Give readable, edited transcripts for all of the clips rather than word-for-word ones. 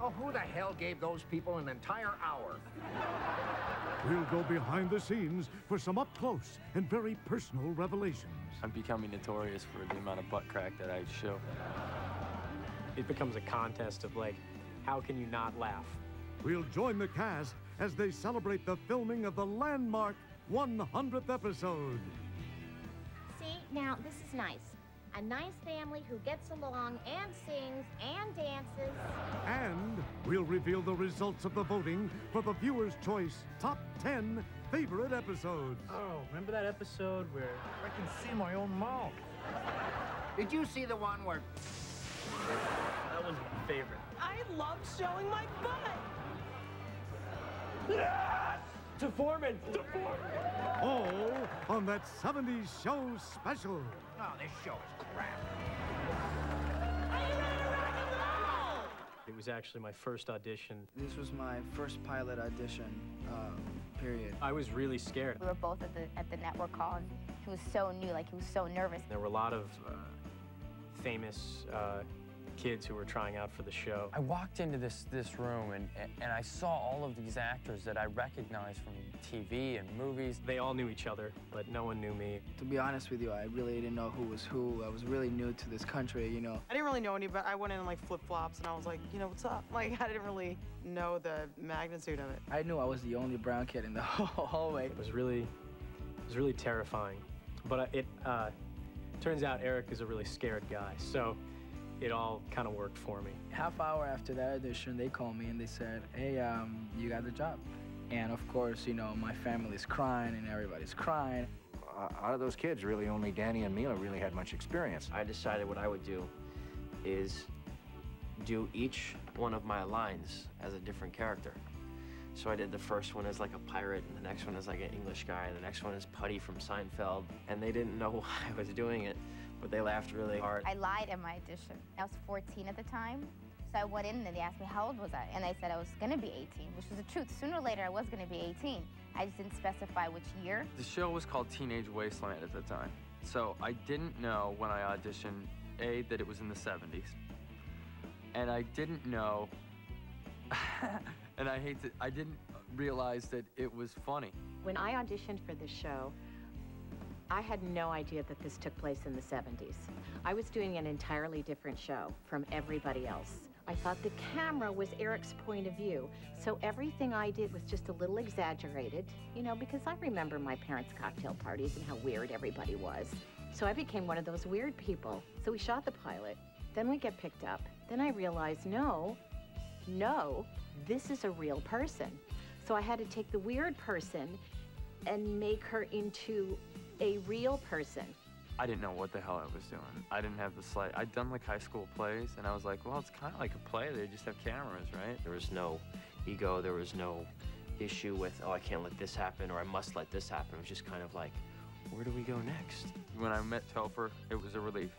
Oh, who the hell gave those people an entire hour? We'll go behind the scenes for some up-close and very personal revelations. I'm becoming notorious for the amount of butt crack that I show. It becomes a contest of, like, how can you not laugh? We'll join the cast as they celebrate the filming of the landmark 100th episode. See, now, this is nice. A nice family who gets along and sings and dances. And we'll reveal the results of the voting for the Viewer's Choice Top 10 Favorite Episodes. Oh, remember that episode where I can see my own mouth. Did you see the one where... that was my favorite? I love showing my butt. Yes! To Foreman! To Foreman! All on that 70s show special. Oh, this show is crap. Are you ready to rock and roll? It was actually my first audition. This was my first pilot audition, period. I was really scared. We were both at the network call, and he was so new, like he was so nervous. There were a lot of famous kids who were trying out for the show. I walked into this room and I saw all of these actors that I recognized from TV and movies. They all knew each other, but no one knew me. To be honest with you, I really didn't know who was who. I was really new to this country, you know. I didn't really know anybody. I went in like flip-flops and I was like, you know, what's up? Like, I didn't really know the magnitude of it. I knew I was the only brown kid in the whole hallway. It was really terrifying. But it turns out Eric is a really scared guy, so it all kind of worked for me. Half hour after that audition, they called me and they said, hey, you got the job. And of course, you know, my family's crying and everybody's crying. Out of those kids, really only Danny and Mila really had much experience. I decided what I would do is do each one of my lines as a different character. So I did the first one as like a pirate, and the next one as like an English guy, and the next one is Putty from Seinfeld. And they didn't know why I was doing it, but they laughed really hard. I lied at my audition. I was 14 at the time, so I went in and they asked me how old was I, and I said I was gonna be 18, which was the truth. Sooner or later, I was gonna be 18. I just didn't specify which year. The show was called Teenage Wasteland at the time, so I didn't know when I auditioned, A, that it was in the 70s, and I didn't know, and I didn't realize that it was funny. When I auditioned for this show, I had no idea that this took place in the 70s. I was doing an entirely different show from everybody else. I thought the camera was Eric's point of view, so everything I did was just a little exaggerated, you know, because I remember my parents' cocktail parties and how weird everybody was. So I became one of those weird people. So we shot the pilot, then we get picked up. Then I realized, no, this is a real person. So I had to take the weird person and make her into a real person. I didn't know what the hell I was doing. I didn't have the slight. I'd done like high school plays, and I was like, well, it's kind of like a play. They just have cameras, right? There was no ego, there was no issue with, oh, I can't let this happen, or I must let this happen. It was just kind of like, where do we go next? When I met Topher, it was a relief.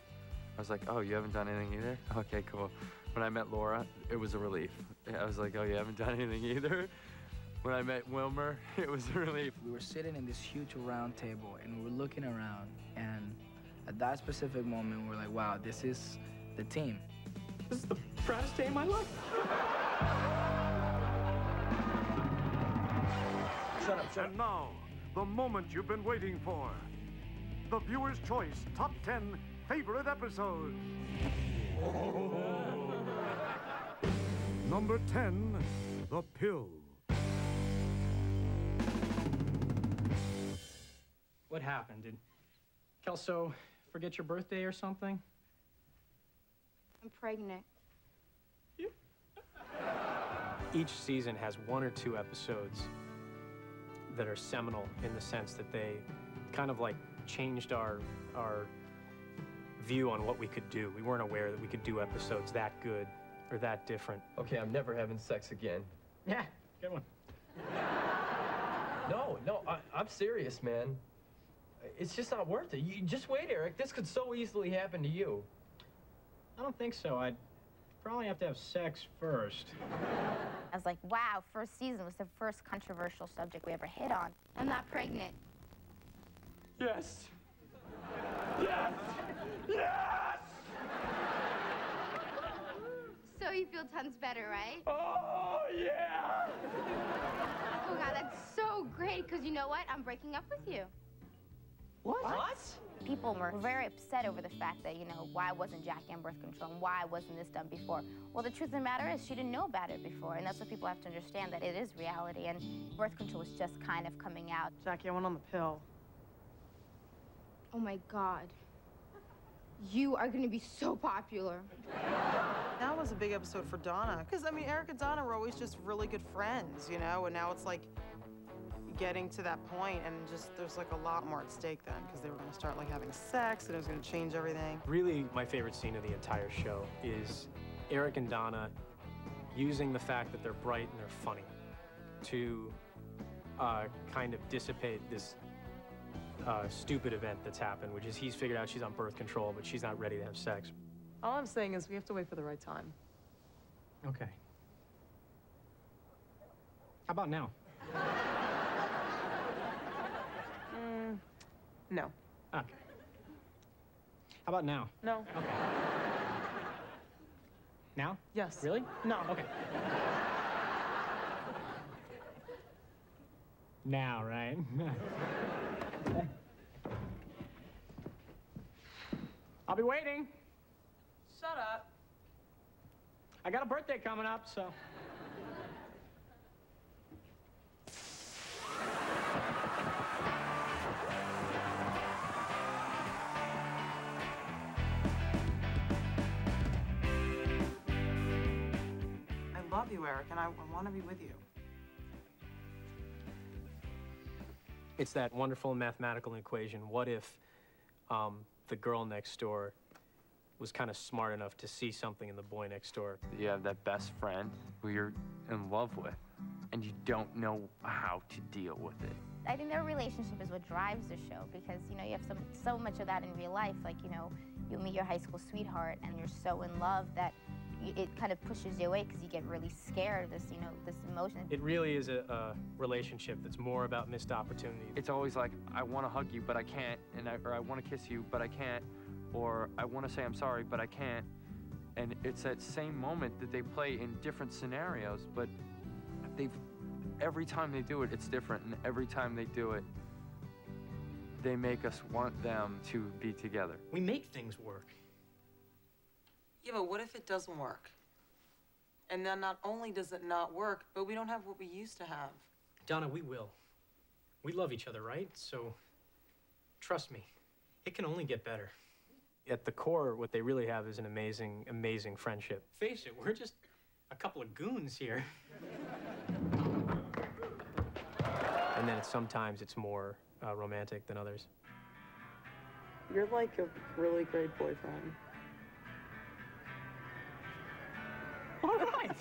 I was like, oh, you haven't done anything either? Okay, cool. When I met Laura, it was a relief. I was like, oh, you haven't done anything either? When I met Wilmer, it was a relief. We were sitting in this huge round table and we were looking around, and at that specific moment, we're like, wow, this is the team. This is the proudest day of my life. Shut up. And now, the moment you've been waiting for. The Viewer's Choice Top 10 Favorite Episodes. Number 10, The Pill. What happened? Did Kelso forget your birthday or something? I'm pregnant. Each season has one or two episodes that are seminal in the sense that they kind of like changed our view on what we could do. We weren't aware that we could do episodes that good or that different. Okay, I'm never having sex again. Yeah, good one. No, I'm serious, man. It's just not worth it. You just wait, Eric. This could so easily happen to you. I don't think so. I'd probably have to have sex first. I was like, wow, first season was the first controversial subject we ever hit on. I'm not pregnant. Yes. Yes! Yes! So you feel tons better, right? Oh, yeah! Oh, God, that's so great, because you know what? I'm breaking up with you. What? People were very upset over the fact that, why wasn't Jackie on birth control and why wasn't this done before? Well, the truth of the matter is she didn't know about it before, and that's what people have to understand, that it is reality, and birth control was just kind of coming out. Jackie, I went on the pill. Oh, my God. You are going to be so popular. That was a big episode for Donna, because, I mean, Eric and Donna were always just really good friends, and now it's like getting to that point, and just there's like a lot more at stake then, because they were going to start like having sex, and it was going to change everything. Really, my favorite scene of the entire show is Eric and Donna using the fact that they're bright and they're funny to kind of dissipate this stupid event that's happened, which is he's figured out she's on birth control, but she's not ready to have sex. All I'm saying is we have to wait for the right time. Okay. How about now? No. Okay. How about now? No. Okay. Now? Yes. Really? No. Okay. Now, right? I'll be waiting. Shut up. I got a birthday coming up, so. I love you, Eric, and I want to be with you. It's that wonderful mathematical equation. What if the girl next door was kind of smart enough to see something in the boy next door? You have that best friend who you're in love with, and you don't know how to deal with it. I think their relationship is what drives the show, because, you have so much of that in real life. Like, you meet your high school sweetheart, and you're so in love that it kind of pushes you away because you get really scared of this, this emotion. It really is a relationship that's more about missed opportunity. It's always like, I want to hug you, but I can't, or I want to kiss you, but I can't, or I want to say I'm sorry, but I can't. And it's that same moment that they play in different scenarios, but every time they do it, it's different, and every time they do it, they make us want them to be together. We make things work. Yeah, but what if it doesn't work? And then not only does it not work, but we don't have what we used to have. Donna, we will. We love each other, right? So, trust me, it can only get better. At the core, what they really have is an amazing, amazing friendship. Face it, we're just a couple of goons here. And then sometimes it's more romantic than others. You're like a really great boyfriend. All right.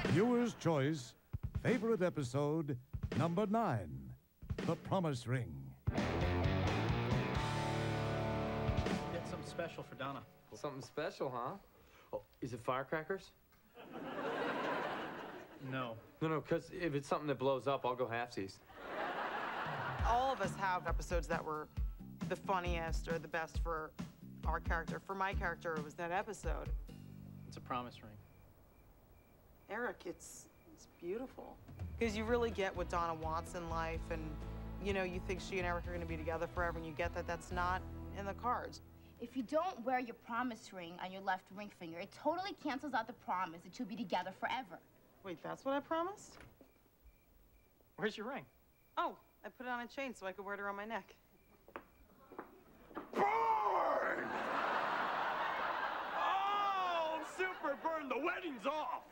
Viewer's Choice, favorite episode, number 9, The Promise Ring. Get something special for Donna. Something special, huh? Oh, is it firecrackers? No. No, because if it's something that blows up, I'll go halfsies. All of us have episodes that were the funniest or the best for our character. For my character, it was that episode. It's a promise ring. Eric, it's beautiful. Because you really get what Donna wants in life, and, you think she and Eric are going to be together forever, and you get that that's not in the cards. If you don't wear your promise ring on your left ring finger, it totally cancels out the promise that you'll be together forever. Wait, that's what I promised? Where's your ring? Oh, I put it on a chain so I could wear it around my neck. Burn! Oh, super burn! The wedding's off!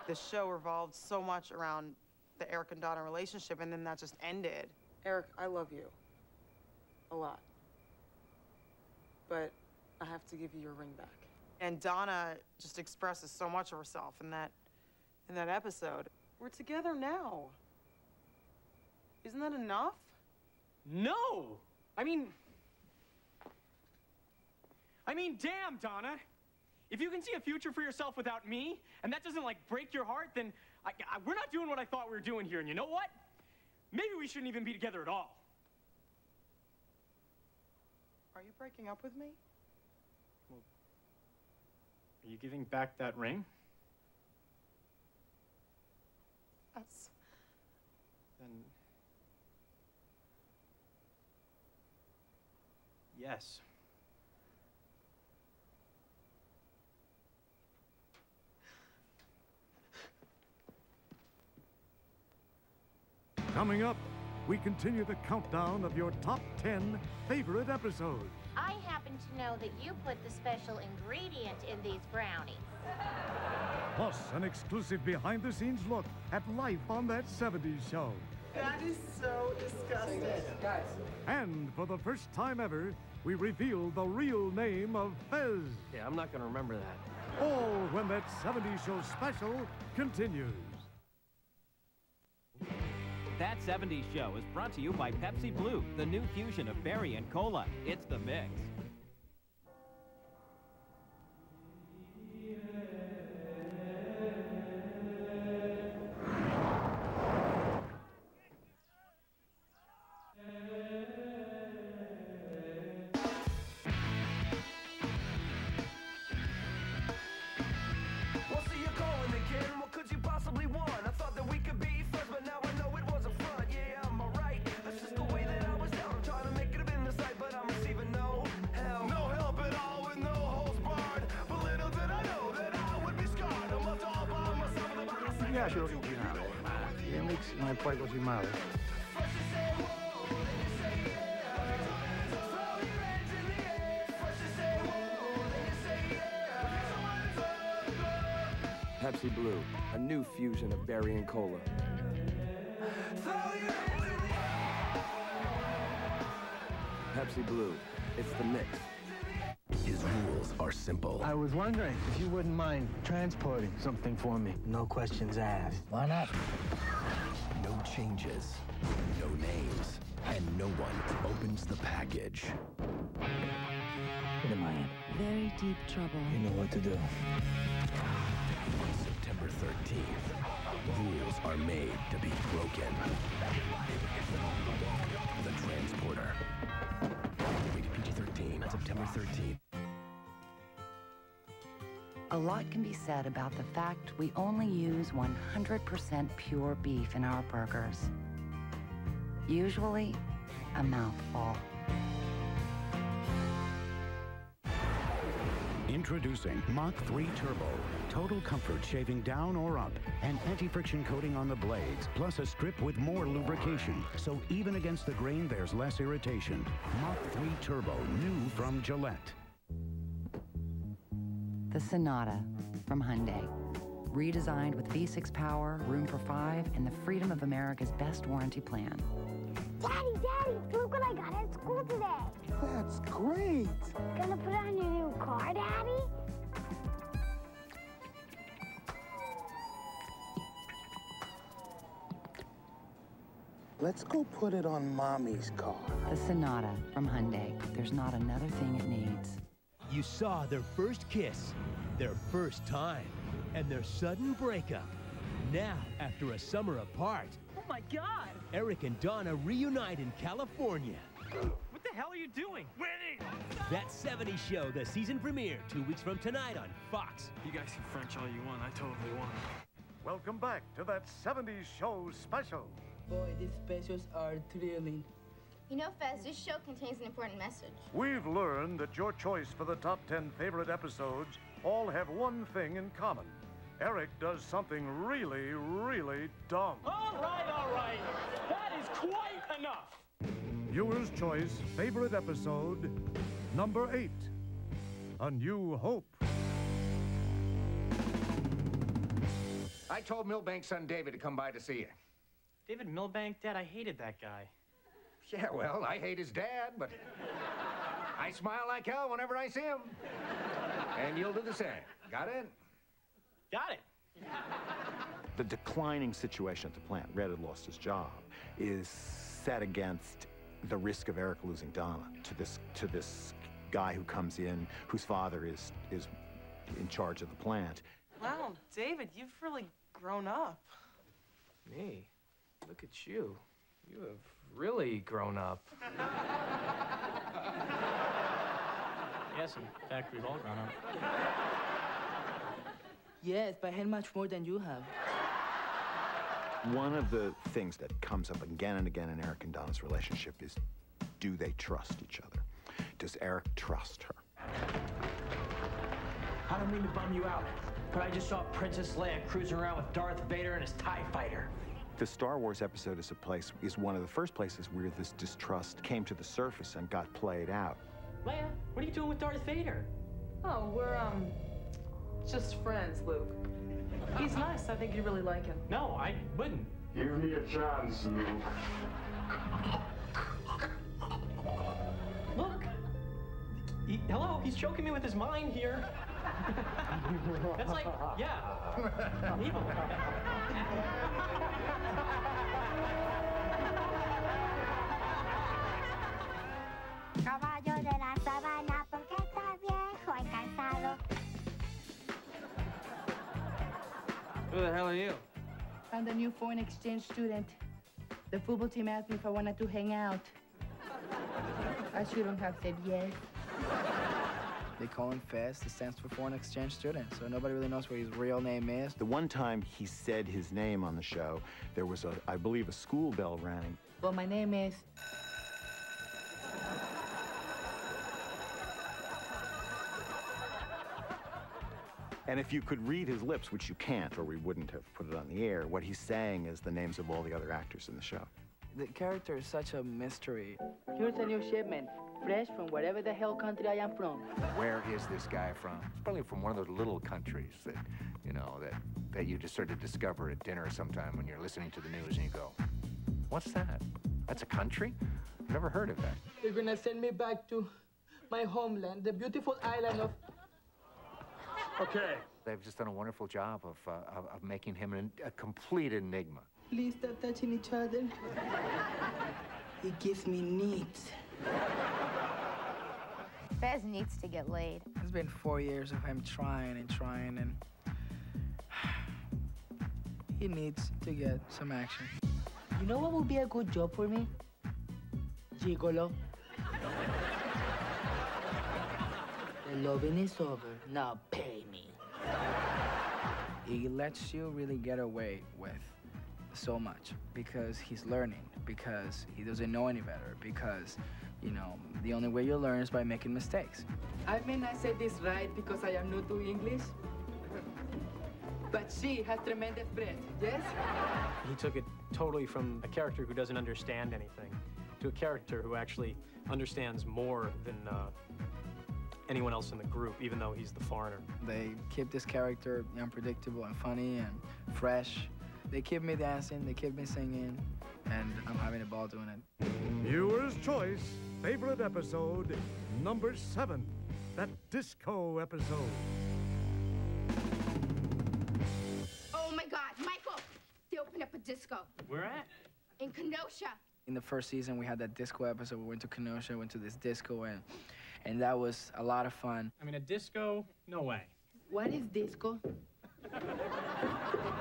The show revolved so much around the Eric and Donna relationship, and then that just ended. Eric, I love you. A lot. But I have to give you your ring back. And Donna just expresses so much of herself in that episode. We're together now. Isn't that enough? No! I mean, damn, Donna. If you can see a future for yourself without me, and that doesn't, break your heart, then we're not doing what I thought we were doing here. And you know what? Maybe we shouldn't even be together at all. Are you breaking up with me? Well, Are you giving back that ring? Yes. Then... yes. Coming up, we continue the countdown of your top 10 favorite episodes. I happen to know that you put the special ingredient in these brownies. Plus, an exclusive behind-the-scenes look at life on that 70s show. That is so disgusting. Guys. And for the first time ever, we reveal the real name of Fez. Yeah, I'm not gonna remember that. All when that 70s show special continues. That 70s Show is brought to you by Pepsi Blue, the new fusion of berry and cola. It's the mix. Well, see you calling again. What could you possibly want? I thought that we could be friends, but now I know it was a front. Yeah, am I right? That's just the way that I was down. I'm trying to make it up in the sight, but I'm receiving no help. No help at all with no holds barred. But little did I know that I would be scarred. I'm left all by myself in the box. Ya se lo finale. Remix non è poi così male. Pepsi Blue, a new fusion of berry and cola. Pepsi Blue, it's the mix. His rules are simple. I was wondering if you wouldn't mind transporting something for me. No questions asked. Why not? No changes, no names, and no one opens the package. What am I in? Very deep trouble. You know what to do. September 13th, rules are made to be broken. The Transporter. Rated PG-13, September 13th. A lot can be said about the fact we only use 100% pure beef in our burgers. Usually, a mouthful. Introducing Mach 3 Turbo. Total comfort shaving down or up, and anti-friction coating on the blades, plus a strip with more lubrication. So even against the grain, there's less irritation. Mach 3 Turbo, new from Gillette. The Sonata from Hyundai. Redesigned with V6 power, room for 5, and the freedom of America's best warranty plan. Daddy, look what I got at school today. That's great. Gonna put on your new car, Daddy? Let's go put it on Mommy's car. The Sonata from Hyundai. There's not another thing it needs. You saw their first kiss, their first time, and their sudden breakup. Now, after a summer apart, oh my God! Eric and Donna reunite in California. What the hell are you doing? Winning! That 70's Show, the season premiere, 2 weeks from tonight on Fox. You guys can French all you want. I totally won. Welcome back to that 70s show special. Boy, these specials are thrilling. You know, Fez, this show contains an important message. We've learned that your choice for the top 10 favorite episodes all have one thing in common. Eric does something really, really dumb. All right. That is quite enough. Viewer's choice favorite episode, number 8, A New Hope. I told Milbank's son David to come by to see you. David Milbank? Dad, I hated that guy. Yeah, well, I hate his dad, but I smile like hell whenever I see him. And you'll do the same. Got it? Got it. The declining situation at the plant, Red had lost his job, is set against the risk of Eric losing Donna to this guy who comes in, whose father is in charge of the plant. Wow, David, you've really grown up. Me? Look at you. You have really grown up. Yes, in fact, we've all grown up. Yes, but I had much more than you have. One of the things that comes up again and again in Eric and Donna's relationship is, do they trust each other? Does Eric trust her? I don't mean to bum you out, but I just saw Princess Leia cruising around with Darth Vader and his TIE fighter. The Star Wars episode is one of the first places where this distrust came to the surface and got played out. Leia, what are you doing with Darth Vader? Oh, we're, just friends, Luke. He's nice. I think you really like him. No, I wouldn't. Give me a chance, Luke. Look. Hello, he's choking me with his mind here. That's like, yeah, evil. Caballo de la sabana, porque está viejo y cansado. Who the hell are you? I'm the new foreign exchange student. The football team asked me if I wanted to hang out. I shouldn't have said yes. They call him FEST. It stands for Foreign Exchange Student, so nobody really knows what his real name is. The one time he said his name on the show, there was, I believe, a school bell rang. Well, my name is... And if you could read his lips, which you can't, or we wouldn't have put it on the air, what he's saying is the names of all the other actors in the show. The character is such a mystery. Here's a new shipment, fresh from wherever the hell country I am from. Where is this guy from? He's probably from one of those little countries that, you know, that you just sort of discover at dinner sometime when you're listening to the news and you go, what's that? That's a country? Never heard of that. They're gonna send me back to my homeland, the beautiful island of... Okay. They've just done a wonderful job of making him a complete enigma. Please stop touching each other. He gives me needs. Fez needs to get laid. It's been 4 years of him trying and trying, and he needs to get some action. You know what would be a good job for me? Gigolo. The loving is over. Now pay me. He lets you really get away with so much because he's learning, because he doesn't know any better, because, you know, the only way you learn is by making mistakes. I may not say this right because I am new to English, but she has tremendous breath, yes? He took it totally from a character who doesn't understand anything to a character who actually understands more than anyone else in the group, even though he's the foreigner. They keep this character unpredictable and funny and fresh. They keep me dancing, they keep me singing, and I'm having a ball doing it. Viewer's Choice, favorite episode, number 7, that disco episode. Oh my God, Michael! They opened up a disco. Where at? In Kenosha. In the first season, we had that disco episode. We went to Kenosha, went to this disco, and that was a lot of fun. I mean, a disco? No way. What is disco?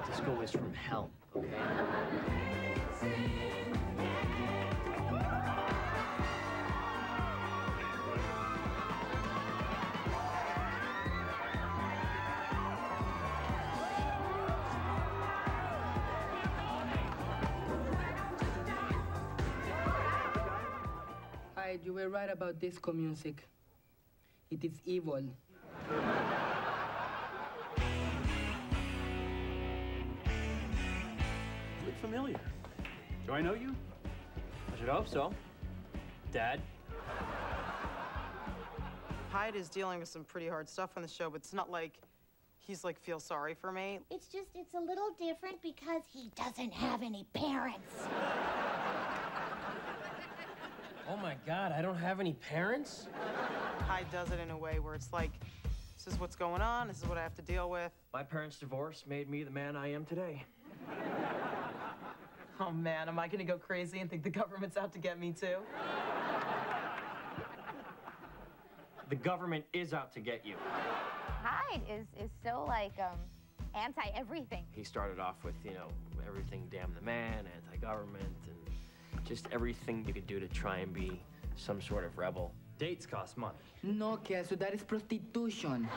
Disco is from hell, okay? Hi, you were right about disco music. It is evil. You look familiar. Do I know you? I should hope so. Dad? Hyde is dealing with some pretty hard stuff on the show, but it's not like he's like, feel sorry for me. It's just, it's a little different because he doesn't have any parents. Oh my God, I don't have any parents? Hyde does it in a way where it's like, this is what's going on, this is what I have to deal with. My parents' divorce made me the man I am today. Oh man, am I gonna go crazy and think the government's out to get me too? The government is out to get you. Hyde is so like anti-everything. He started off with, you know, everything damn the man, anti-government, and just everything you could do to try and be some sort of rebel. Dates cost money. No, queso, that is prostitution.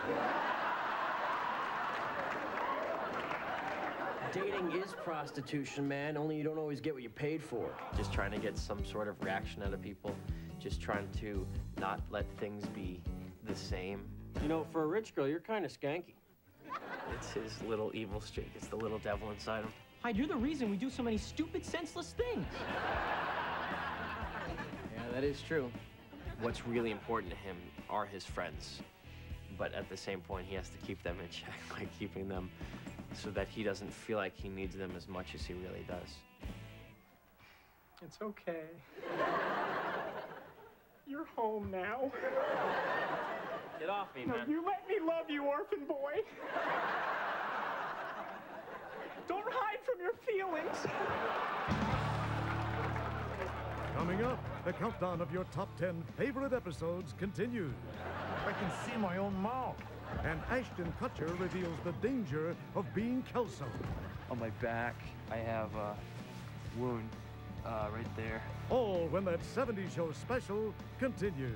Dating is prostitution, man, only you don't always get what you paid for. Just trying to get some sort of reaction out of people. Just trying to not let things be the same. You know, for a rich girl, you're kind of skanky. It's his little evil streak. It's the little devil inside him. Hyde, you're the reason we do so many stupid, senseless things. Yeah, that is true. What's really important to him are his friends. But at the same point, he has to keep them in check by keeping them so that he doesn't feel like he needs them as much as he really does. It's okay. You're home now. Get off me, No, man. you let me love you, orphan boy. Don't hide from your feelings. Coming up, the countdown of your top 10 favorite episodes continues. I can see my own mouth. And Ashton Kutcher reveals the danger of being Kelso. On my back, I have a wound right there. All when that 70s show special continues.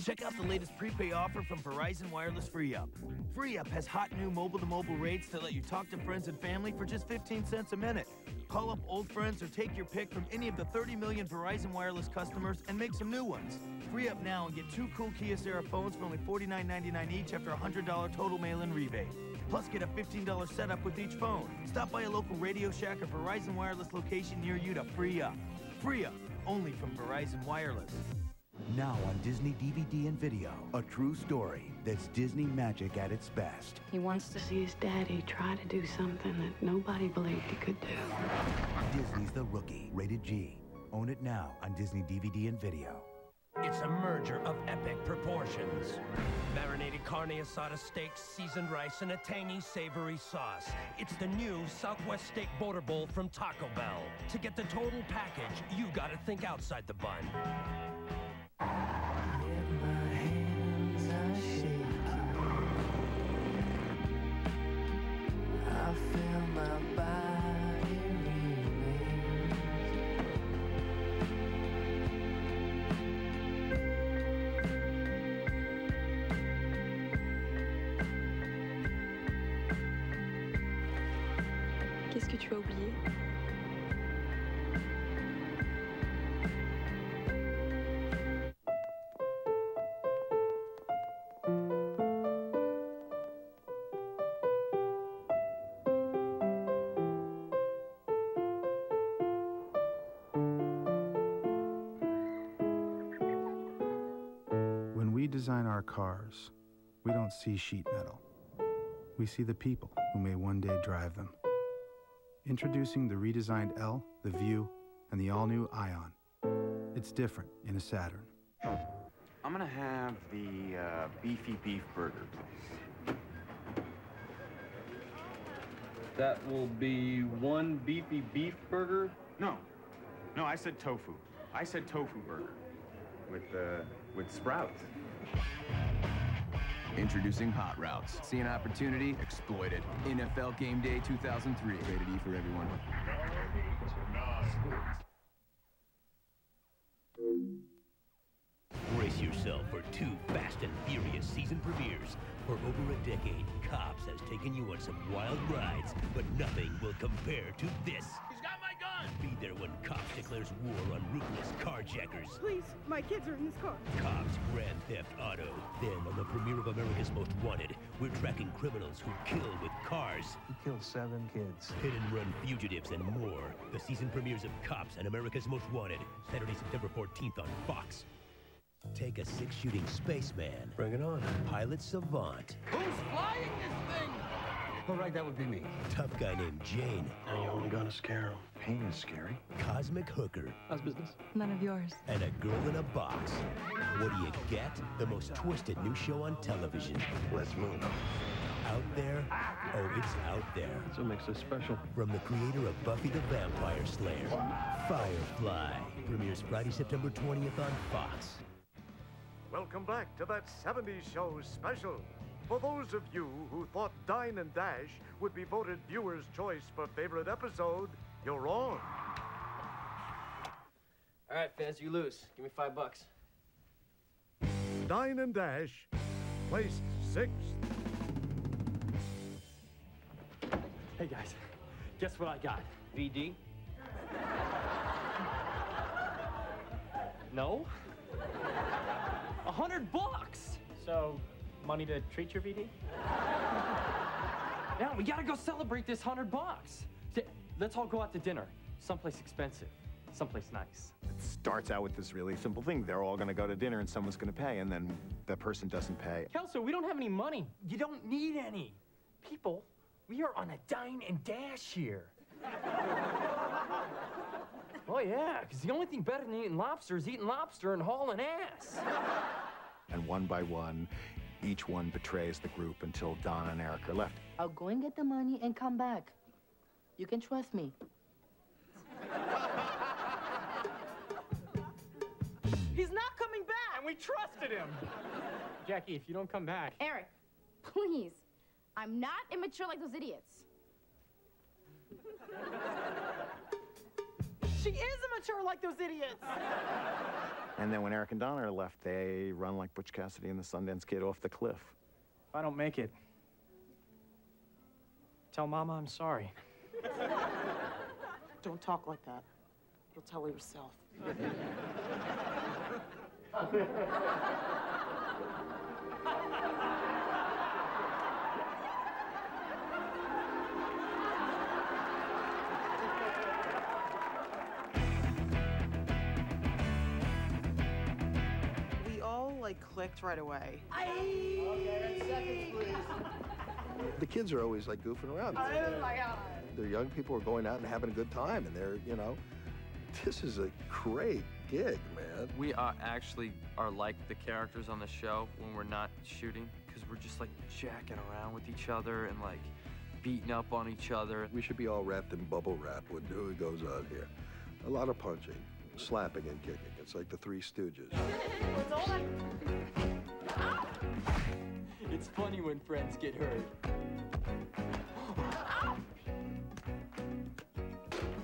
Check out the latest prepay offer from Verizon Wireless FreeUp. FreeUp has hot new mobile-to-mobile rates to let you talk to friends and family for just 15 cents a minute. Call up old friends or take your pick from any of the 30 million Verizon Wireless customers and make some new ones. Free up now and get 2 cool Kia Sera phones for only $49.99 each after a $100 total mail-in rebate. Plus, get a $15 setup with each phone. Stop by a local Radio Shack or Verizon Wireless location near you to free up. Free up, only from Verizon Wireless. Now on Disney DVD and video, a true story that's Disney magic at its best. He wants to see his daddy try to do something that nobody believed he could do. Disney's The Rookie, rated G. Own it now on Disney DVD and video. It's a merger of epic proportions. Marinated carne asada steaks, seasoned rice, and a tangy, savory sauce. It's the new Southwest Steak Border Bowl from Taco Bell. To get the total package, you gotta think outside the bun. I feel my body Qu'est-ce que tu as oublié? When we design our cars, we don't see sheet metal. We see the people who may one day drive them. Introducing the redesigned L, the View, and the all-new Ion. It's different in a Saturn. I'm gonna have the beefy beef burger, please. That will be one beefy beef burger? No, I said tofu. I said tofu burger with sprouts. Introducing Hot Routes. See an opportunity, exploit it. NFL Game Day 2003. Rated E for everyone. Brace yourself for 2 Fast and Furious season premieres. For over a decade, Cops has taken you on some wild rides, but nothing will compare to this. He's got my gun! Be there when Cops declares war on ruthless carjackers. Please, my kids are in this car. Cops Grand Theft Auto. Then, on the premiere of America's Most Wanted, we're tracking criminals who kill with cars. He killed 7 kids. Hit and run fugitives and more. The season premieres of Cops and America's Most Wanted. Saturday, September 14th on Fox. Take a 6-shooting spaceman. Bring it on. Pilot savant. Who's flying this thing? All right, that would be me. Tough guy named Jane. Now you only gotta scare him. Pain is scary. Cosmic hooker. How's business? None of yours. And a girl in a box. What do you get? The most twisted new show on television. Let's move. Out there? Oh, it's out there. That's what makes us special. From the creator of Buffy the Vampire Slayer, Firefly. Premieres Friday, September 20th on Fox. Welcome back to that 70s show special. For those of you who thought Dine and Dash would be voted viewer's choice for favorite episode, you're wrong. All right, Fez, you lose. Give me $5. Dine and Dash, placed 6th. Hey guys, guess what I got? VD? No? $100. So, money to treat your VD? Yeah, we gotta go celebrate this $100. Let's all go out to dinner. Someplace expensive, someplace nice. It starts out with this really simple thing. They're all gonna go to dinner and someone's gonna pay, and then the person doesn't pay. Kelso, we don't have any money. You don't need any. People, we are on a dine and dash here. Oh yeah, because the only thing better than eating lobster is eating lobster and hauling ass. And one by one, each one betrays the group until Donna and Eric are left. I'll go and get the money and come back. You can trust me. He's not coming back! And we trusted him! Jackie, if you don't come back... Eric, please. I'm not immature like those idiots. She is immature like those idiots. And then when Eric and Donna are left, they run like Butch Cassidy and the Sundance Kid off the cliff. If I don't make it, tell Mama I'm sorry. Don't talk like that. You'll tell her yourself. We all, like, clicked right away. Okay, 10 seconds, please. The kids are always, like, goofing around. Oh, my God. They're young people who are going out and having a good time, and they're, you know, this is a great gig, man. We are like the characters on the show when we're not shooting, because we're just like jacking around with each other and like beating up on each other. We should be all wrapped in bubble wrap when it goes on here. A lot of punching, slapping and kicking. It's like the Three Stooges. It's funny when friends get hurt.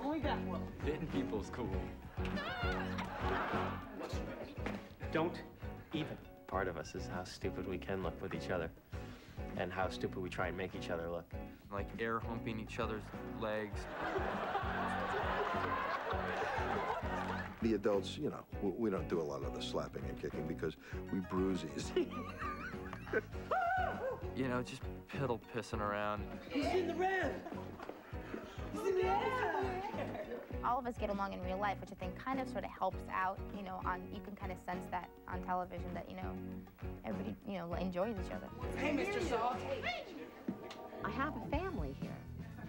Only that one. Hitting people's cool. Don't even. Part of us is how stupid we can look with each other and how stupid we try and make each other look. Like air humping each other's legs. The adults, you know, we don't do a lot of the slapping and kicking because we bruise easy. You know, just piddle pissing around. He's in the red! He's in the air! All of us get along in real life, which I think kind of sort of helps out, you know, you can kind of sense that on television that, you know, everybody, you know, enjoys each other. Hey, Mr. Salt. I have a family here.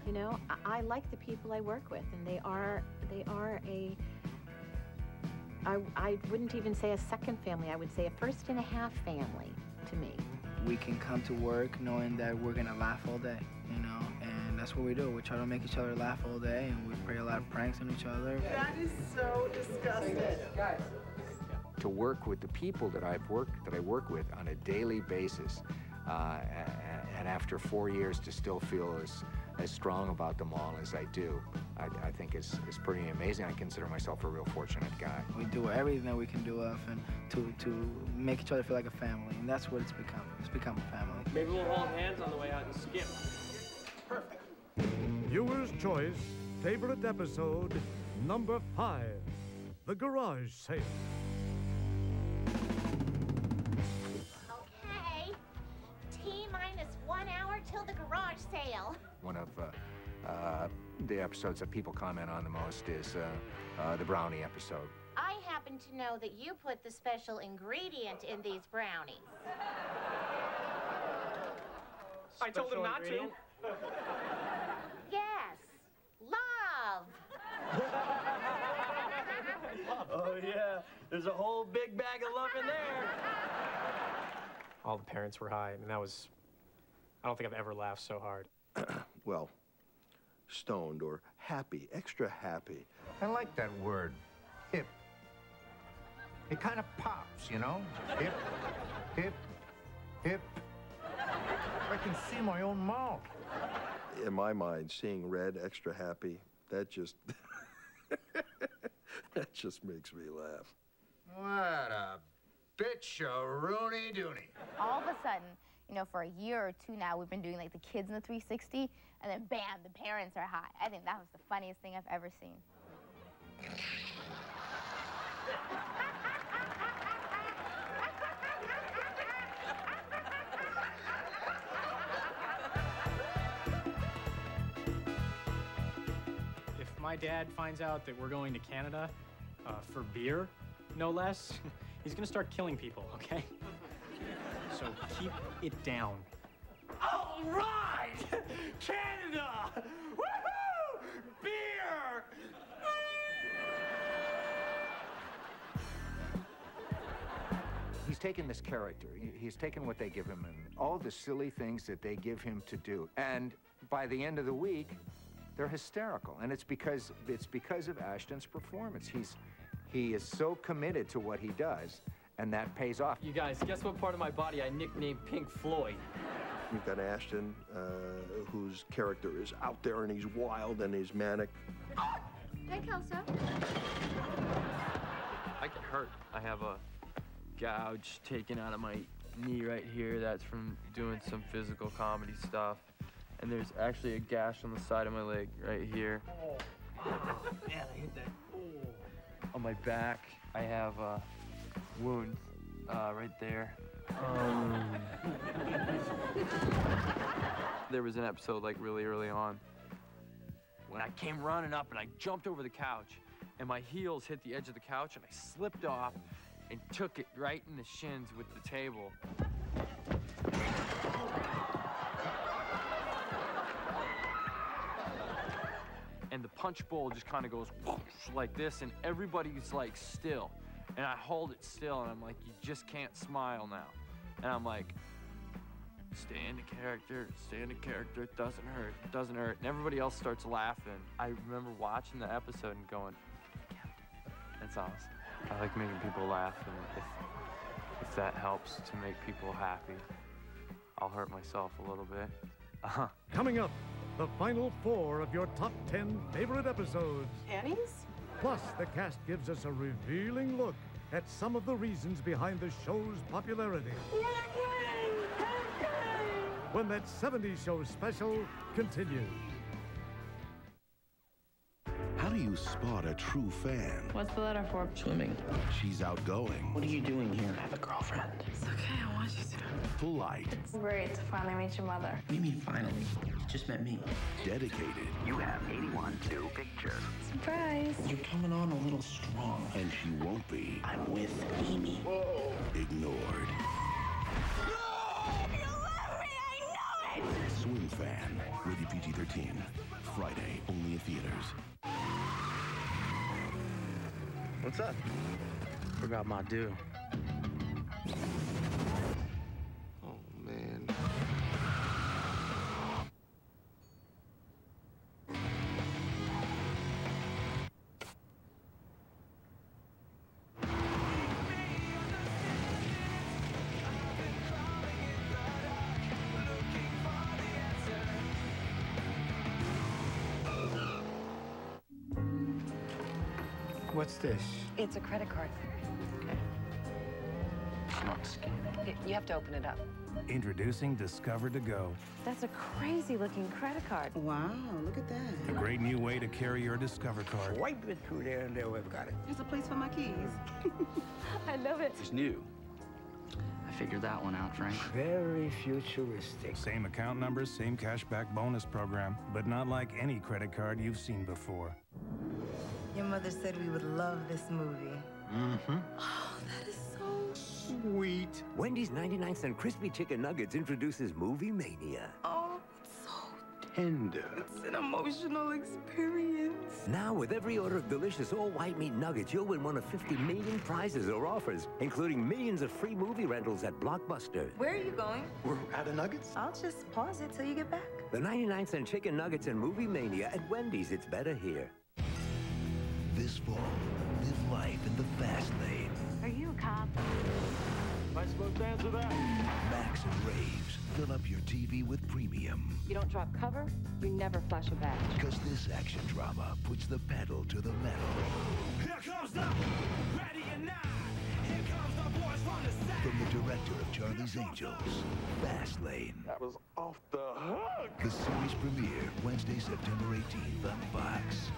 You know, I like the people I work with, and they are I wouldn't even say a second family. I would say a first and a half family to me. We can come to work knowing that we're gonna laugh all day, you know, and that's what we do. We try to make each other laugh all day, and we play a lot of pranks on each other. That is so disgusting. To work with the people that I work with on a daily basis, and after 4 years to still feel as strong about them all as I do, I think is pretty amazing. I consider myself a real fortunate guy. We do everything that we can do and to make each other feel like a family, and that's what it's become. It's become a family. Maybe we'll hold hands on the way out and skip. Perfect. Viewer's Choice Favorite Episode number 5, The Garage Sale. Okay. T-minus 1 hour till the garage sale. One of the episodes that people comment on the most is the brownie episode. I happen to know that you put the special ingredient in these brownies. I told him not to. Yes. Love. Oh, yeah. There's a whole big bag of love in there. All the parents were high. I mean, I don't think I've ever laughed so hard. Well, stoned or happy, extra happy. I like that word, hip. It kind of pops, you know? Hip, hip, hip. I can see my own mouth. In my mind, seeing red, extra happy, that just that just makes me laugh. What a bitch, a rooney dooney. All of a sudden, you know, for a year or two now, we've been doing like the kids in the 360, and then bam, the parents are high. I think that was the funniest thing I've ever seen. If my dad finds out that we're going to Canada for beer, no less, he's gonna start killing people, okay? So keep it down. All right! Canada! Woohoo! Beer! He's taken this character, he's taken what they give him and all the silly things that they give him to do. And by the end of the week, they're hysterical. And it's because of Ashton's performance. He is so committed to what he does, and that pays off. You guys, guess what part of my body I nicknamed Pink Floyd? You've got Ashton, whose character is out there and he's wild and he's manic. Hey, Kelso. I get hurt. I have a gouge taken out of my knee right here. That's from doing some physical comedy stuff. And there's actually a gash on the side of my leg right here. Oh, man, I hit that. Oh. On my back, I have a wound right there. There was an episode like really early on when I came running up and I jumped over the couch and my heels hit the edge of the couch and I slipped off and took it right in the shins with the table. And the punch bowl just kind of goes like this and everybody's like still. And I hold it still and I'm like, you just can't smile now. And I'm like, stay into character, it doesn't hurt, it doesn't hurt. And everybody else starts laughing. I remember watching the episode and going, that's awesome. I like making people laugh, and if that helps to make people happy, I'll hurt myself a little bit. Coming up, the final 4 of your top 10 favorite episodes. Annie's? Plus, the cast gives us a revealing look at some of the reasons behind the show's popularity. When that 70s show special continues. How do you spot a true fan? What's the letter for? Swimming. She's outgoing. What are you doing here? I have a girlfriend. It's okay, I want you to. Polite. It's great to finally meet your mother. What do you mean, finally? You just met me. Dedicated. You have 81 new pictures. Surprise. You're coming on a little strong. And she won't be. I'm with Amy. Whoa. Ignored. Swim Fan, rated PG-13. Friday, only in theaters. What's up? Forgot my due. Oh, man. What's this? It's a credit card. It's not scanning. You have to open it up. Introducing Discover to Go. That's a crazy-looking credit card. Wow, look at that. A great new way to carry your Discover card. Wipe it through there and they'll have got it. There's a place for my keys. I love it. It's new. I figured that one out, Frank. Very futuristic. Same account numbers, same cashback bonus program, but not like any credit card you've seen before. Your mother said we would love this movie. Mm-hmm. Oh, that is so sweet. Wendy's 99-cent crispy chicken nuggets introduces Movie Mania. Oh, it's so Tender. It's an emotional experience. Now, with every order of delicious all-white meat nuggets, you'll win one of 50 million prizes or offers, including millions of free movie rentals at Blockbuster. Where are you going? We're out of nuggets. I'll just pause it till you get back. The 99-cent chicken nuggets and Movie Mania at Wendy's. It's better here. This fall, live life in the fast lane. Are you a cop? Am I supposed to answer that? Max and Raves. Fill up your TV with premium. You don't drop cover, you never flash a badge. Because this action drama puts the pedal to the metal. Here comes the ready or not. Here comes the boys from the set. From the director of Charlie's Angels, Fast Lane. 13. That was off the hook. The series premiere Wednesday, September 18th on Fox.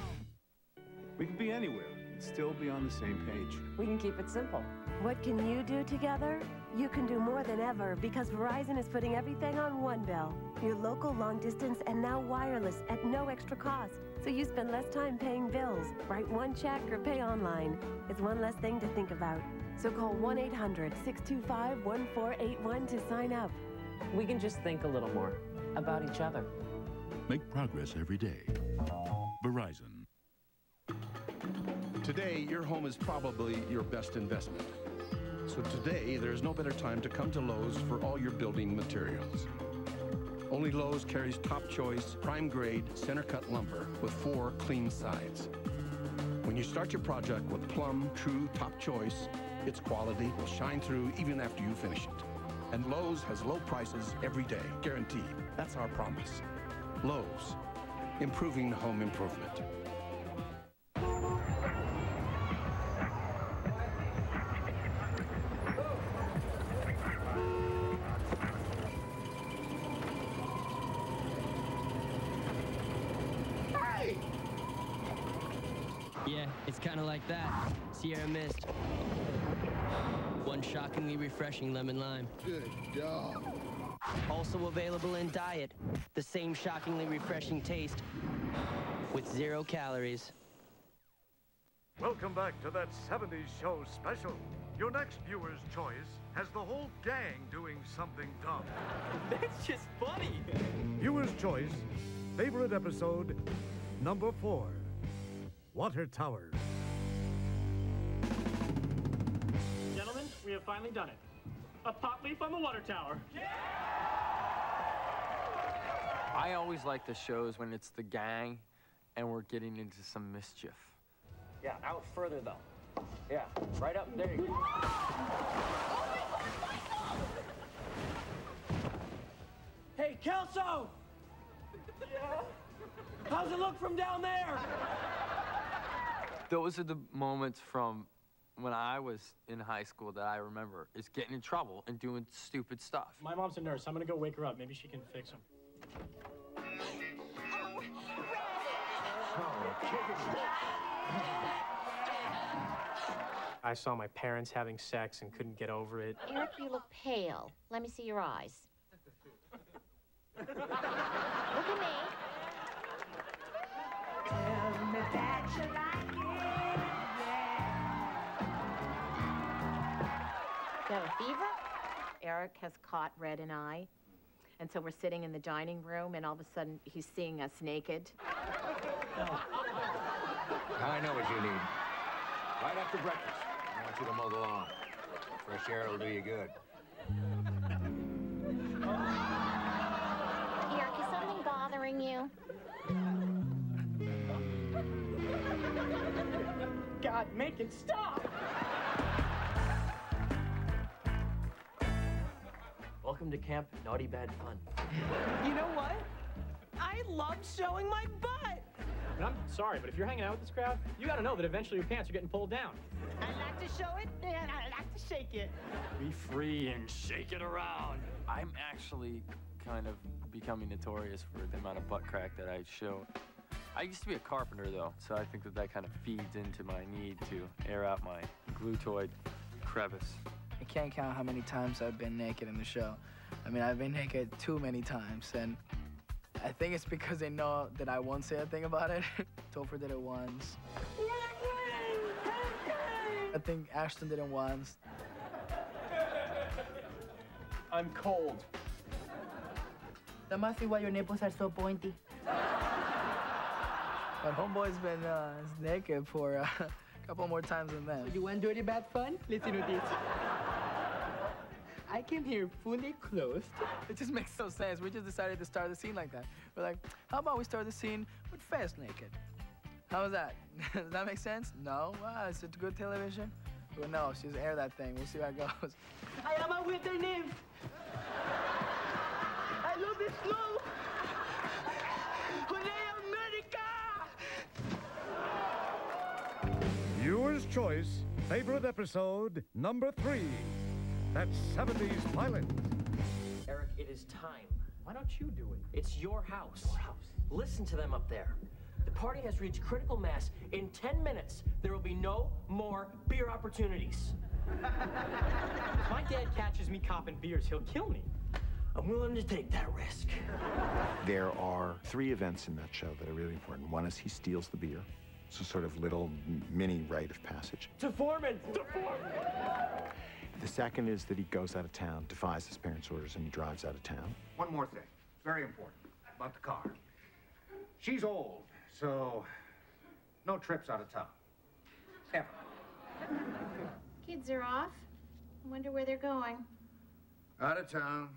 We could be anywhere and still be on the same page. We can keep it simple. What can you do together? You can do more than ever because Verizon is putting everything on one bill. Your local long distance and now wireless at no extra cost. So you spend less time paying bills. Write one check or pay online. It's one less thing to think about. So call 1-800-625-1481 to sign up. We can just think a little more about each other. Make progress every day. Verizon. Today, your home is probably your best investment. So today, there's no better time to come to Lowe's for all your building materials. Only Lowe's carries top choice, prime grade, center cut lumber with 4 clean sides. When you start your project with Plum True Top Choice, its quality will shine through even after you finish it. And Lowe's has low prices every day, guaranteed. That's our promise. Lowe's, improving home improvement. Yeah, it's kind of like that. Sierra Mist. One shockingly refreshing lemon lime. Good dog. Also available in diet. The same shockingly refreshing taste with 0 calories. Welcome back to That 70's Show special. Your next viewer's choice has the whole gang doing something dumb. That's just funny. Viewer's choice, favorite episode, number 4, Water Tower. Gentlemen, we have finally done it. A pot leaf on the water tower. I always like the shows when it's the gang and we're getting into some mischief. Yeah, out further though. Yeah, right up. There you go. Hey, Kelso! Yeah? How's it look from down there? Those are the moments from when I was in high school that I remember, is getting in trouble and doing stupid stuff. My mom's a nurse. I'm gonna go wake her up. Maybe she can fix him. I saw my parents having sex and couldn't get over it. Eric, you look pale. Let me see your eyes. Look at me. Tell me that you like it, You have a fever? Eric has caught Red and I. And so we're sitting in the dining room, and all of a sudden, he's seeing us naked. I know what you need. Right after breakfast, I want you to mow the lawn. Fresh air will do you good. Eric, is something bothering you? God, make it stop! Welcome to Camp Naughty Bad Fun. You know what? I love showing my butt! And I'm sorry, but if you're hanging out with this crowd, you gotta know that eventually your pants are getting pulled down. I like to show it, and I like to shake it. Be free and shake it around. I'm actually kind of becoming notorious for the amount of butt crack that I show. I used to be a carpenter, though, so I think that that kind of feeds into my need to air out my glutoid crevice. I can't count how many times I've been naked in the show. I mean, I've been naked too many times, and I think it's because they know that I won't say a thing about it. Topher did it once. I think Ashton did it once. I'm cold. That must be why your nipples are so pointy. But homeboy's been naked for a couple more times than that. You want dirty bad fun? Listen to this. I came here fully clothed. It just makes no sense. We just decided to start the scene like that. We're like, how about we start the scene with Fast naked? How's that? Does that make sense? No? Wow, is it good television? Well, no, just air that thing. We'll see how it goes. I am a wither nymph. I love the snow. America! Viewer's choice, favorite episode, number 3, That 70's Pilot. Eric, It is time. Why don't you do it? It's your house. Your house. Listen to them up there. The party has reached critical mass. In 10 minutes, there will be no more beer opportunities. If my dad catches me copping beers, he'll kill me. I'm willing to take that risk. There are 3 events in that show that are really important. One is he steals the beer. It's a sort of little mini rite of passage. To Foreman! To Foreman! The second is that he goes out of town, defies his parents' orders, and he drives out of town. One more thing, very important, about the car. She's old, so no trips out of town. Ever. Kids are off. I wonder where they're going. Out of town.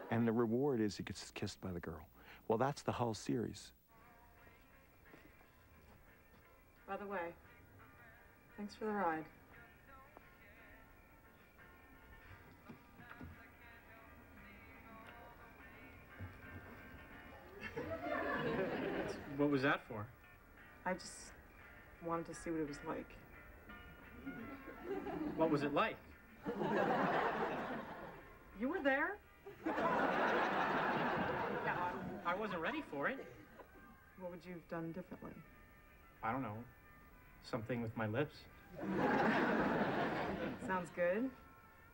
And the reward is he gets kissed by the girl. Well, that's the whole series. By the way, thanks for the ride. What was that for? I just wanted to see what it was like. What was it like? You were there? Yeah, I wasn't ready for it. What would you have done differently? I don't know. Something with my lips. Sounds good.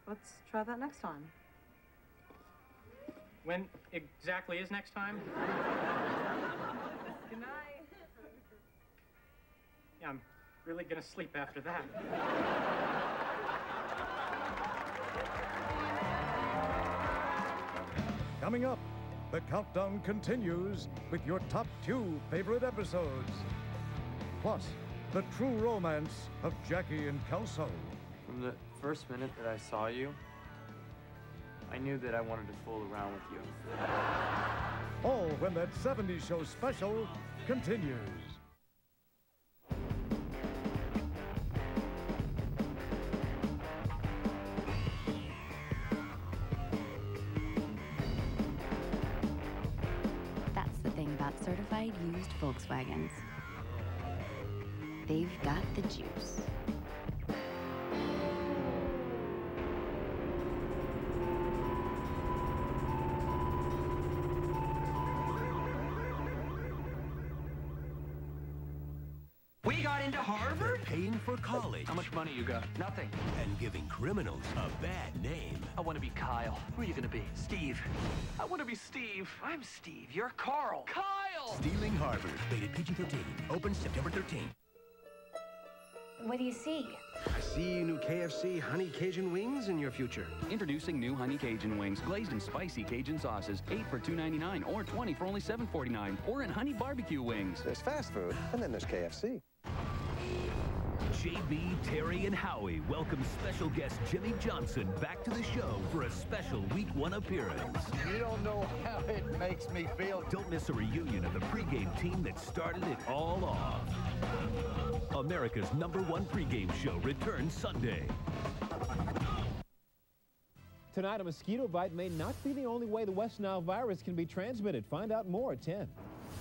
Let's try that next time. When exactly is next time? Good night. Yeah, I'm really gonna sleep after that. Coming up, the countdown continues with your top 2 favorite episodes. Plus, the true romance of Jackie and Kelso. From the first minute that I saw you, I knew that I wanted to fool around with you. All when that 70s show special continues. That's the thing about certified used Volkswagens. They've got the juice. We got into Harvard? Paying for college. How much money you got? Nothing. And giving criminals a bad name. I want to be Kyle. Who are you going to be? Steve. I want to be Steve. I'm Steve. You're Carl. Kyle! Stealing Harvard. Rated PG-13. Open September 13th. What do you see? I see new KFC Honey Cajun Wings in your future. Introducing new Honey Cajun Wings, glazed in spicy Cajun sauces. 8 for $2.99 or 20 for only $7.49. Or in Honey Barbecue Wings. There's fast food, and then there's KFC. JB, Terry, and Howie welcome special guest Jimmy Johnson back to the show for a special Week 1 appearance. You don't know how it makes me feel. Don't miss a reunion of the pregame team that started it all off. America's #1 pregame show returns Sunday. Tonight, a mosquito bite may not be the only way the West Nile virus can be transmitted. Find out more at 10.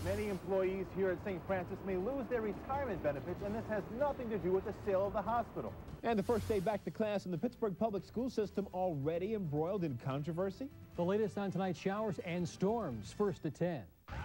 Many employees here at St. Francis may lose their retirement benefits, and this has nothing to do with the sale of the hospital. And the first day back to class in the Pittsburgh public school system already embroiled in controversy. The latest on tonight's showers and storms, first at 10.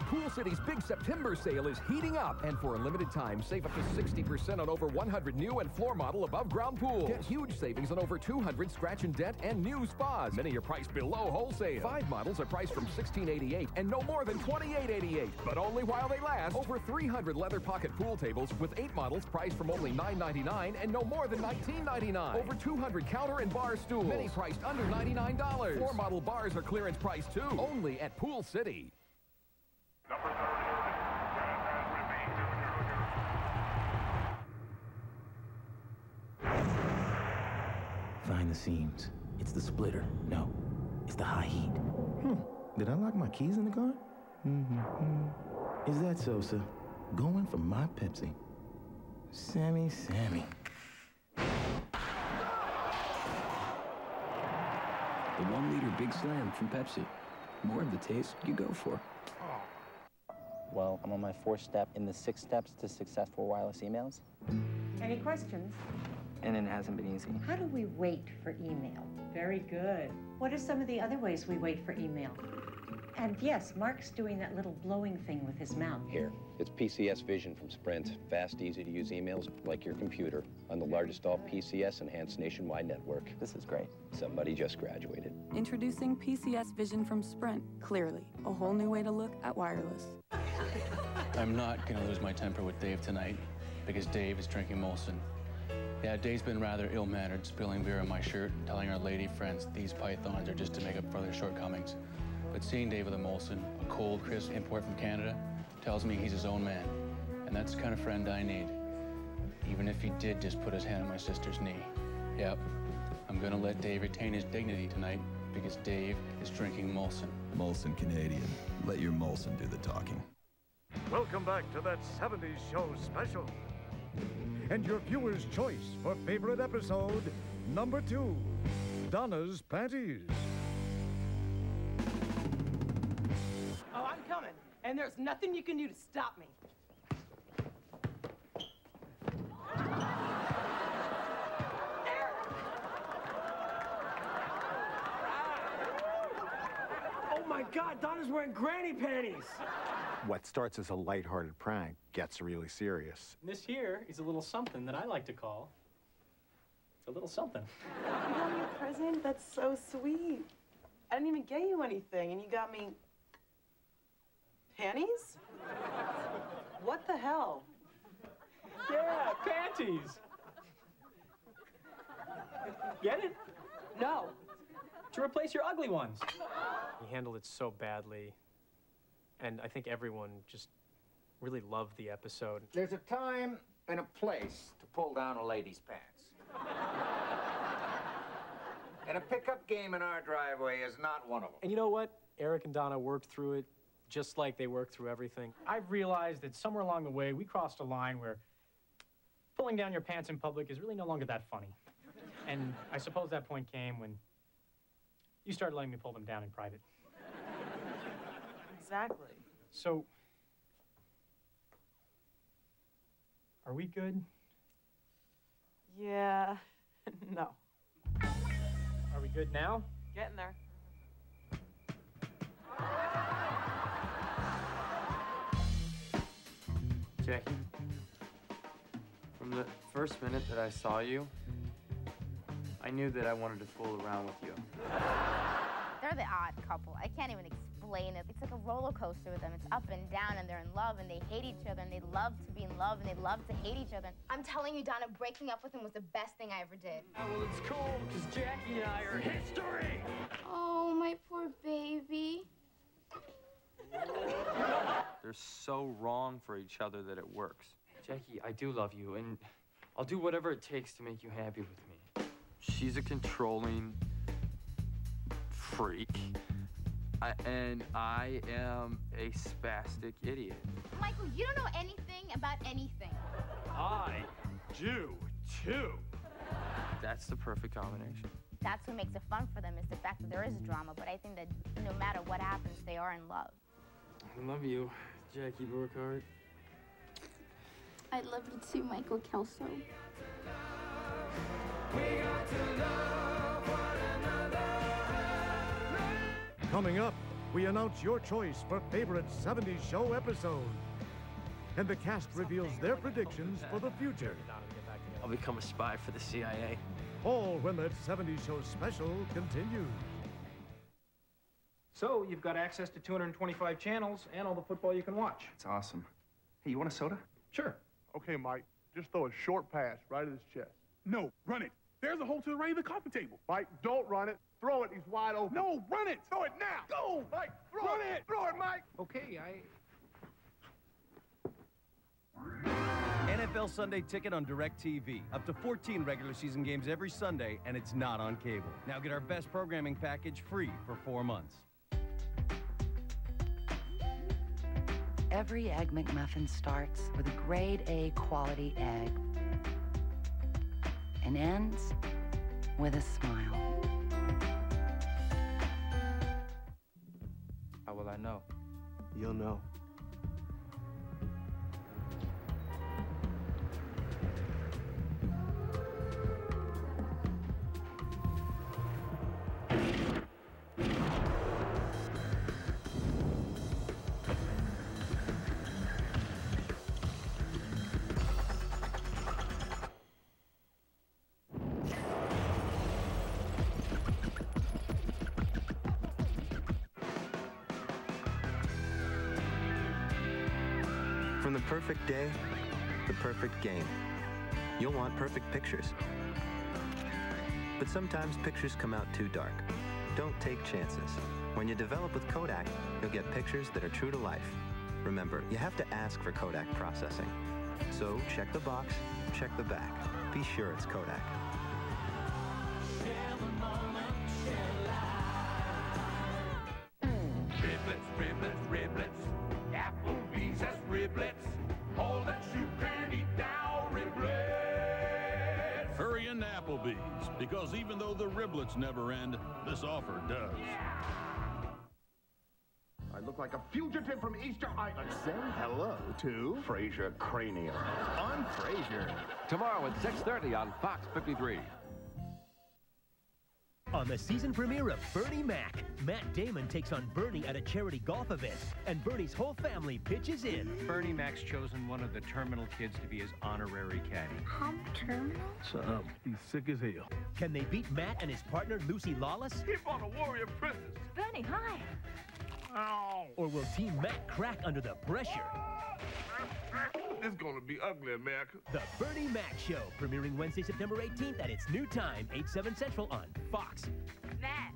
Pool City's big September sale is heating up, and for a limited time, save up to 60% on over 100 new and floor model above-ground pools. Get huge savings on over 200 scratch and dent and new spas. Many are priced below wholesale. 5 models are priced from $16.88 and no more than $28.88. But only while they last. Over 300 leather pocket pool tables with 8 models priced from only $9.99 and no more than $19.99. Over 200 counter and bar stools. Many priced under $99. Floor model bars are clearance priced too. Only at Pool City. Find the seams. It's the splitter. No, it's the high heat. Did I lock my keys in the car? Is that Sosa? Going for my Pepsi. Sammy. The 1-liter Big Slam from Pepsi. More of the taste you go for. Well, I'm on my 4th step in the 6 steps to successful wireless emails. Any questions? And it hasn't been easy. How do we wait for email? Very good. What are some of the other ways we wait for email? And yes, Mark's doing that little blowing thing with his mouth. Here, it's PCS Vision from Sprint. Fast, easy-to-use emails like your computer on the largest all-PCS enhanced nationwide network. This is great. Somebody just graduated. Introducing PCS Vision from Sprint. Clearly, a whole new way to look at wireless. I'm not going to lose my temper with Dave tonight because Dave is drinking Molson. Yeah, Dave's been rather ill-mannered, spilling beer on my shirt, telling our lady friends these pythons are just to make up for their shortcomings. But seeing Dave with a Molson, a cold, crisp import from Canada, tells me he's his own man. And that's the kind of friend I need. Even if he did just put his hand on my sister's knee. Yep, I'm gonna let Dave retain his dignity tonight because Dave is drinking Molson. Molson Canadian. Let your Molson do the talking. Welcome back to That 70's Show special. And your viewer's choice for favorite episode, number 2, Donna's Panties. Oh, I'm coming, and there's nothing you can do to stop me. Oh my God, Donna's wearing granny panties. What starts as a lighthearted prank gets really serious. This here is a little something that I like to call a little something. You got me a present? That's so sweet. I didn't even get you anything, and you got me panties? What the hell? Yeah, panties. Get it? No. To replace your ugly ones. He handled it so badly, and I think everyone just really loved the episode. There's a time and a place to pull down a lady's pants. And a pickup game in our driveway is not one of them. And you know what? Eric and Donna worked through it just like they worked through everything. I've realized that somewhere along the way, we crossed a line where pulling down your pants in public is really no longer that funny. And I suppose that point came when you started letting me pull them down in private. Exactly. So, are we good? Yeah. No. Are we good now? Getting there. Jackie, from the first minute that I saw you, I knew that I wanted to fool around with you. They're the odd couple. I can't even explain it. It's like a roller coaster with them. It's up and down, and they're in love, and they hate each other, and they love to be in love, and they love to hate each other. I'm telling you, Donna, breaking up with him was the best thing I ever did. Oh, well, it's cool, because Jackie and I are history. Oh, my poor baby. They're so wrong for each other that it works. Jackie, I do love you, and I'll do whatever it takes to make you happy with me. She's a controlling freak, and I am a spastic idiot. Michael, you don't know anything about anything. I do, too. That's the perfect combination. That's what makes it fun for them, is the fact that there is drama, but I think that no matter what happens, they are in love. I love you, Jackie Burkhardt. I love you too, Michael Kelso. Coming up, we announce your choice for favorite 70's show episode. And the cast reveals their predictions for the future. I'll become a spy for the CIA. All when that 70's show special continues. So, you've got access to 225 channels and all the football you can watch. It's awesome. Hey, you want a soda? Sure. Okay, Mike, just throw a short pass right at his chest. No, run it. There's a hole to the right of the coffee table. Mike, don't run it. Throw it. He's wide open. No, run it. Throw it now. Go. Mike, throw it. Throw it, Mike. Okay, NFL Sunday Ticket on DirecTV. Up to 14 regular season games every Sunday, and it's not on cable. Now get our best programming package free for 4 months. Every Egg McMuffin starts with a grade A quality egg and ends with a smile. How will I know? You'll know. From the perfect day, the perfect game. You'll want perfect pictures. But sometimes pictures come out too dark. Don't take chances. When you develop with Kodak, you'll get pictures that are true to life. Remember, you have to ask for Kodak processing. So check the box, check the back. Be sure it's Kodak. Riblets. Applebee's has riblets. All that you can eat now, riblets. Hurry into Applebee's, because even though the riblets never end, this offer does. I look like a fugitive from Easter Island. Say hello to Fraser Cranium. On Fraser. Tomorrow at 6:30 on Fox 53. On the season premiere of Bernie Mac, Matt Damon takes on Bernie at a charity golf event, and Bernie's whole family pitches in. Bernie Mac's chosen one of the terminal kids to be his honorary caddy. I'm terminal? So, he's sick as hell. Can they beat Matt and his partner, Lucy Lawless? Keep on a warrior princess. Bernie, hi. Ow. Or will Team Mac crack under the pressure? It's gonna be ugly, America. The Bernie Mac Show, premiering Wednesday, September 18th at its new time, 8/7 Central on Fox. Matt,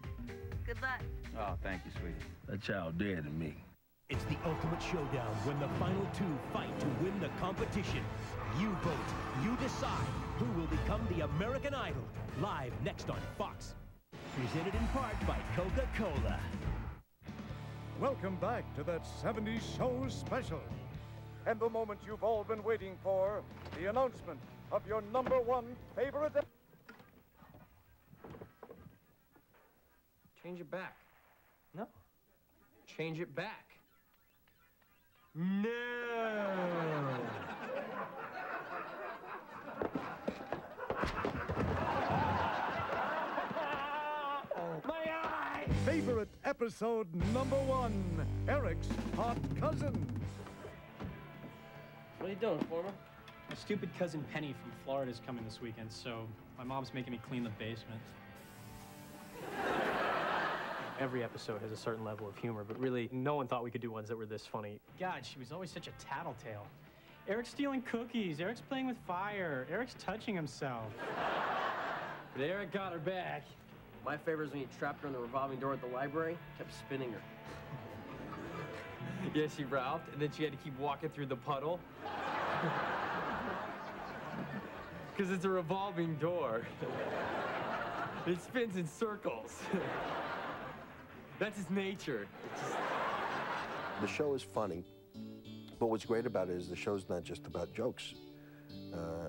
good luck. Oh, thank you, sweetie. That child dead to me. It's the ultimate showdown when the final two fight to win the competition. You vote, you decide who will become the American Idol. Live next on Fox. Presented in part by Coca-Cola. Welcome back to that 70's Show special. And the moment you've all been waiting for, the announcement of your #1 favorite. Change it back. No. Change it back. No. My eye! Favorite episode #1, Eric's hot cousin. What are you doing, Former? My stupid cousin Penny from Florida is coming this weekend, so my mom's making me clean the basement. Every episode has a certain level of humor, but really, no one thought we could do ones that were this funny. God, she was always such a tattletale. Eric's stealing cookies. Eric's playing with fire. Eric's touching himself. But Eric got her back. My favorite is when you trapped her in the revolving door at the library, kept spinning her. Yeah, she ralphed, and then she had to keep walking through the puddle. Because it's a revolving door. It spins in circles. That's its nature. The show is funny, but what's great about it is the show's not just about jokes.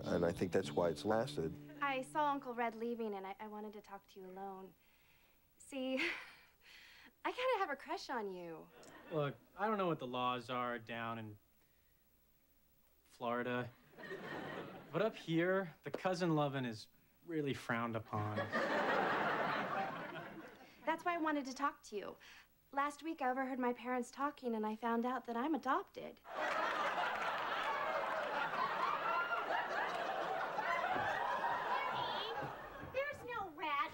And I think that's why it's lasted. I saw Uncle Red leaving, and I wanted to talk to you alone. See, I kind of have a crush on you. Look, I don't know what the laws are down in Florida, but up here, the cousin loving is really frowned upon. That's why I wanted to talk to you. Last week, I overheard my parents talking, and I found out that I'm adopted. There's no rat.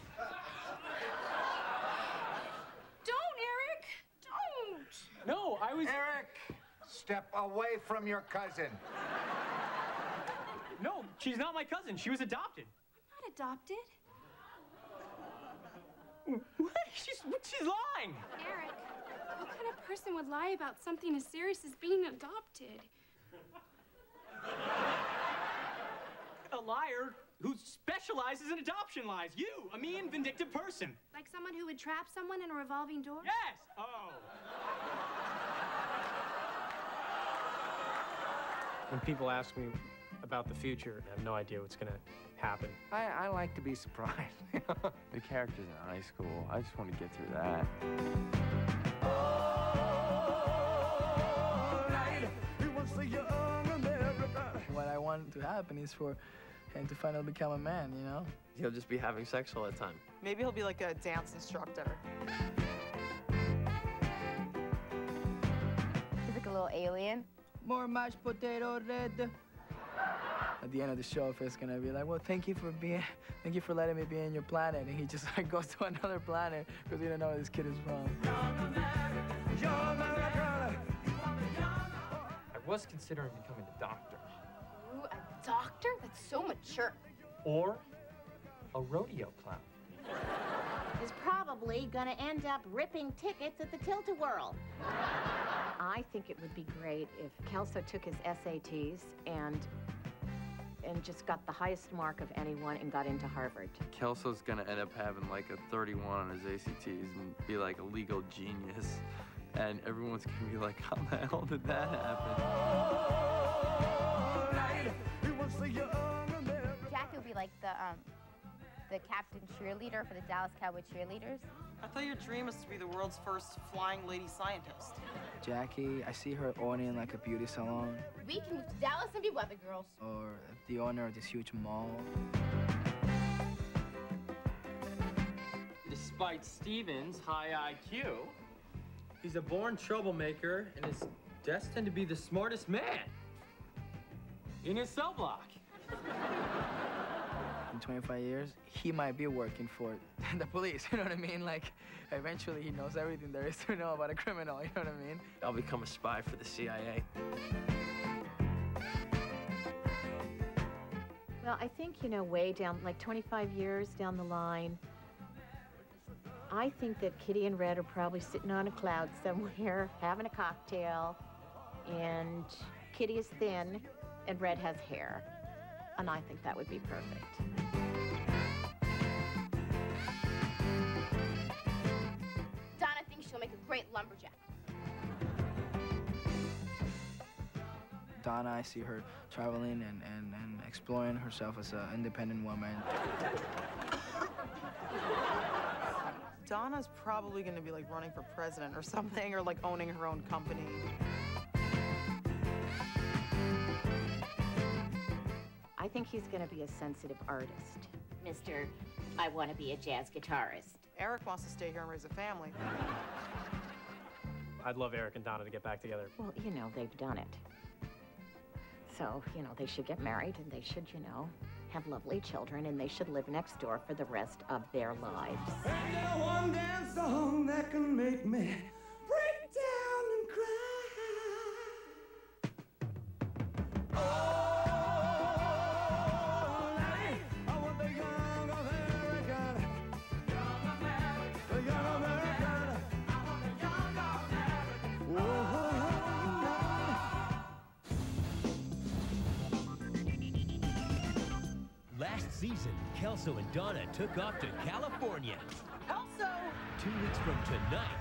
Don't, Eric! Don't! No, I was... Eric, step away from your cousin. No, she's not my cousin. She was adopted. I'm not adopted. What? She's lying. Eric, what kind of person would lie about something as serious as being adopted? A liar who specializes in adoption lies. You, a mean, vindictive person. Like someone who would trap someone in a revolving door? Yes! Oh. When people ask me about the future, I have no idea what's going to happen. I like to be surprised. The characters in high school, I just want to get through that. What I want to happen is for him to finally become a man, you know? He'll just be having sex all the time. Maybe he'll be like a dance instructor. He's like a little alien. More mashed potato red. At the end of the show, Phil's gonna be like, well, thank you for letting me be in your planet. And he just like goes to another planet because he don't know where this kid is from. I was considering becoming a doctor. Ooh, a doctor? That's so mature. Or a rodeo clown. Is probably gonna end up ripping tickets at the Tilt-A-Whirl. I think it would be great if Kelso took his SATs and just got the highest mark of anyone and got into Harvard. Kelso's gonna end up having like a 31 on his ACTs and be like a legal genius. And everyone's gonna be like, how the hell did that happen? Jackie would be like the captain cheerleader for the Dallas Cowboy cheerleaders. I thought your dream is to be the world's first flying lady scientist. Jackie, I see her owning like a beauty salon. We can move to Dallas and be weather girls. Or the owner of this huge mall. Despite Steven's high IQ, he's a born troublemaker and is destined to be the smartest man in his cell block. In 25 years, he might be working for the police, you know what I mean? Like, eventually he knows everything there is to know about a criminal, you know what I mean? I'll become a spy for the CIA. Well, I think, you know, way down, like 25 years down the line, I think that Kitty and Red are probably sitting on a cloud somewhere, having a cocktail, and Kitty is thin, and Red has hair. And I think that would be perfect. Donna thinks she'll make a great lumberjack. Donna, I see her traveling and exploring herself as an independent woman. Donna's probably going to be like running for president or something, or like owning her own company. I think he's going to be a sensitive artist. Mr. I want to be a jazz guitarist. Eric wants to stay here and raise a family. I'd love Eric and Donna to get back together. Well, you know, they've done it. So, you know, they should get married and they should, you know, have lovely children and they should live next door for the rest of their lives. And there's one dance song that can make me break down and cry. All night, I want the young American. Young American. The young American. I want the young American. Whoa. Last season, Kelso and Donna took off to California. Kelso! 2 weeks from tonight,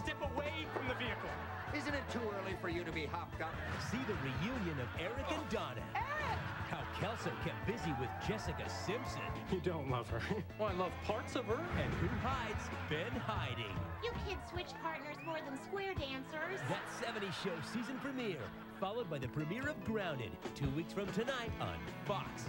Step away from the vehicle. Isn't it too early for you to be hopped up? see the reunion of Eric and Donna. Eric! How Kelso kept busy with Jessica Simpson. You don't love her. Well, I love parts of her. And who hides Ben hiding. You kids switch partners more than square dancers. That 70's show season premiere, followed by the premiere of Grounded, 2 weeks from tonight on Fox.